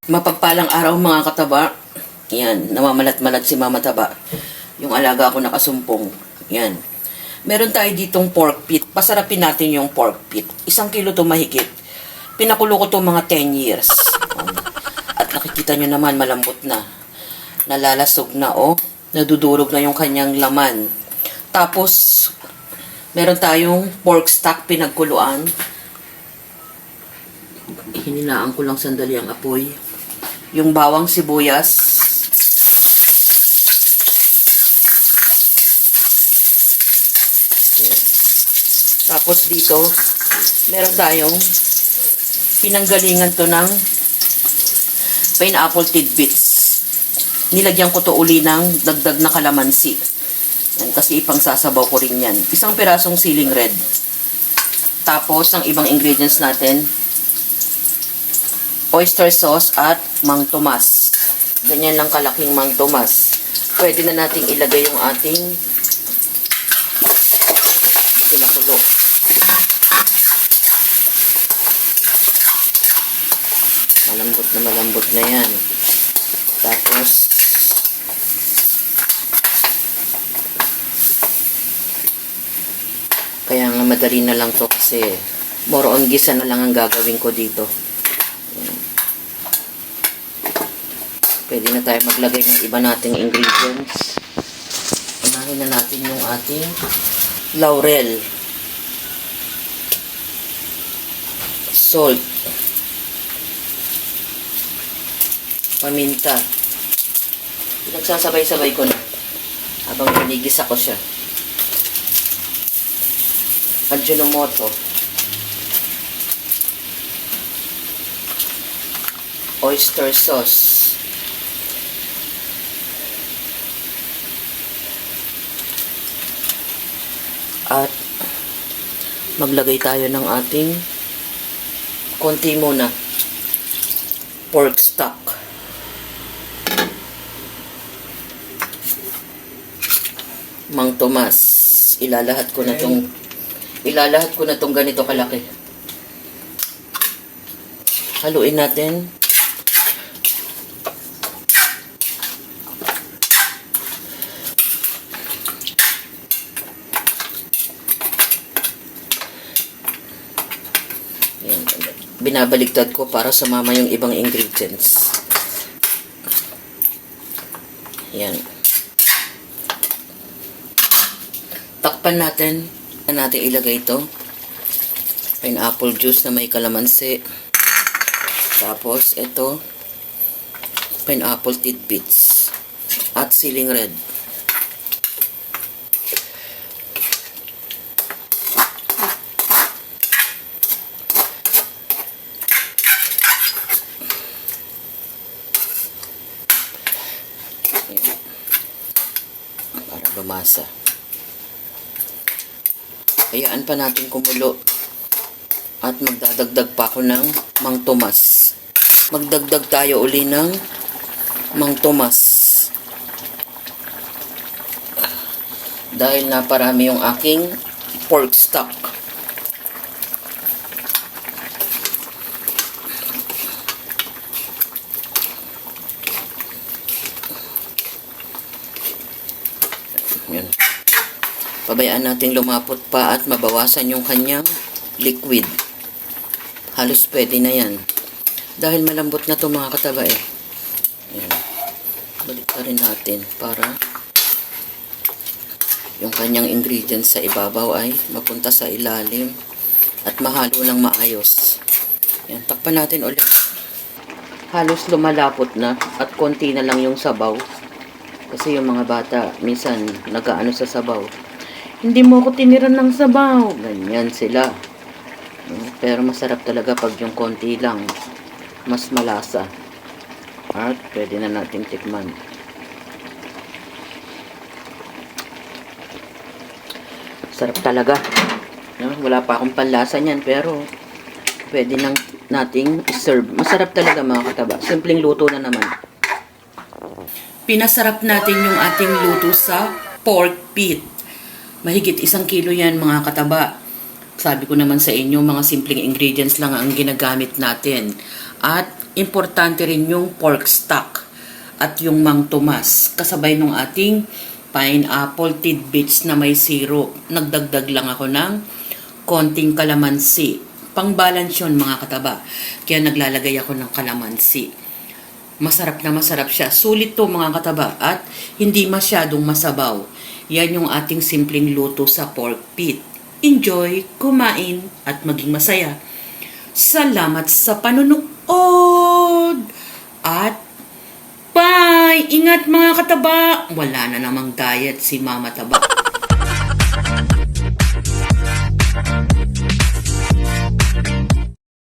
Mapagpalang araw mga kataba. Yan, namamalat-malat si Mama Taba. Yung alaga ko nakasumpong. Yan. Meron tayo ditong pork pit. Pasarapin natin yung pork pit. 1 kilo to mahigit. Pinakulo ko to mga 10 years. At nakikita nyo naman malambot na. Nalalasog na nadudurog na yung kanyang laman. Tapos, meron tayong pork stock pinagkuluan. Hininaan ko lang sandali ang apoy. Yung bawang sibuyas. Tapos dito, meron tayong pinanggalingan to ng pineapple tidbits. Nilagyan ko to uli ng dagdag na kalamansi. Yan, kasi ipang sasabaw ko rin yan. 1 pirasong siling red. Tapos, ang ibang ingredients natin, oyster sauce at Mang Tomas. Ganyan lang kalaking Mang Tomas. Pwede na nating ilagay yung ating pinakulo. Malambot na yan. Tapos, kaya nga madali na lang to kasi more on gisa na lang ang gagawin ko dito. Pwede na tayo maglagay ng iba nating ingredients. Unahin na natin yung ating laurel, salt, paminta. Nagsasabay-sabay ko na habang ginigisa ko siya. Ajinomoto, oyster sauce, at maglagay tayo ng ating konti muna pork stock. Mang Tomas, ilalahat ko na tong ganito kalaki. Haluin natin. Yan. Binabaligtad ko para sumama yung ibang ingredients. Yan. Takpan natin. Natin ilagay ito. Pineapple juice na may kalamansi. Tapos ito, pineapple tidbits at siling red. Para lumasa. Hayaan pa natin kumulo. At magdadagdag pa ako ng Mang Tomas. Magdagdag tayo uli ng Mang Tomas. Dahil naparami yung aking pork stock. Yan. Pabayaan natin lumapot pa at mabawasan yung kanyang liquid. Halos pwede na yan. Dahil malambot na to mga kataba eh. Yan. Balik pa rin natin para yung kanyang ingredients sa ibabaw ay mapunta sa ilalim at mahalo ng maayos. Yan. Takpan natin ulit. Halos lumalapot na at konti na lang yung sabaw. Kasi yung mga bata minsan nagaano sa sabaw. Hindi mo ako tiniran ng sabaw. Ganyan sila. Pero masarap talaga pag yung konti lang. Mas malasa. At pwede na natin tikman. Sarap talaga. Wala pa akong panlasa niyan. Pero pwede nang nating iserve. Masarap talaga mga kataba. Simpleng luto na naman. Pinasarap natin yung ating luto sa pork pit. Mahigit 1 kilo yan mga kataba. Sabi ko naman sa inyo, mga simpleng ingredients lang ang ginagamit natin. At importante rin yung pork stock at yung Mang Tomas. Kasabay nung ating pineapple tidbits na may syrup. Nagdagdag lang ako ng konting kalamansi. Pang-balance yun mga kataba. Kaya naglalagay ako ng kalamansi. Masarap na masarap siya. Sulit to mga kataba at hindi masyadong masabaw. Yan yung ating simpleng luto sa pork pit. Enjoy, kumain at maging masaya. Salamat sa panunood at bye! Ingat mga kataba! Wala na namang diet si Mama Taba.